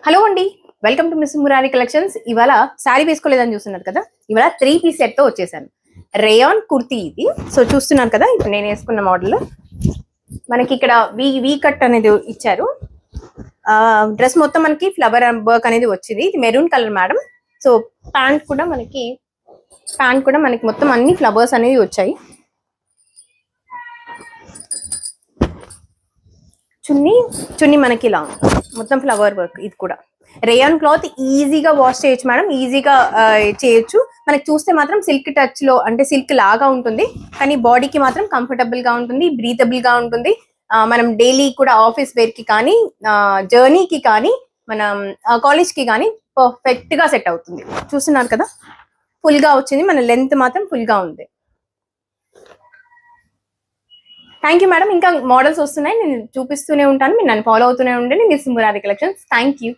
Hello అండి, welcome to miss Murari collections. ఇవాళ శారీ వేసుకోలేదని చూస్తున్నారు కదా, ఇవాళ 3 పీస్ సెట్ తో వచ్చేసాను. రేయాన్ కుర్తీ ఇది. సో చూస్తున్నారు కదా, ఇప్పుడు నేను వేసుకున్న మోడల్. మనకి ఇక్కడ వీ కట్ అనేది ఇచ్చారు. డ్రెస్ మొత్తం మనకి ఫ్లవర్ వర్క్ అనేది వచ్చింది. ఇది maroon colour madam. So pant కూడా మనకి మొత్తం అన్ని ఫ్లవర్స్ అనేవి వచ్చాయి. చున్నీ మనకి ఇలా మొత్తం ఫ్లవర్ వర్క్. ఇది కూడా రేయాన్ క్లాత్, ఈజీగా వాష్ చేయొచ్చు మేడం, ఈజీగా చేయొచ్చు. మనకి చూస్తే మాత్రం సిల్క్ టచ్ లో, అంటే సిల్క్ లాగా ఉంటుంది, కానీ బాడీకి మాత్రం కంఫర్టబుల్ గా ఉంటుంది, బ్రీతబుల్ గా ఉంటుంది. మనం డైలీ కూడా ఆఫీస్ వేర్ కి కానీ, జర్నీకి కానీ, మనం కాలేజ్ కి కానీ పర్ఫెక్ట్ గా సెట్ అవుతుంది. చూస్తున్నారు కదా, ఫుల్ గా వచ్చింది. మన లెంత్ మాత్రం ఫుల్ గా ఉంది. Thank you madam. ఇంకా మోడల్స్ వస్తున్నాయి, నేను చూపిస్తూనే ఉంటాను. మీరు నన్ను ఫాలో అవుతూనే ఉండండి. Miss Murari collections. Thank you.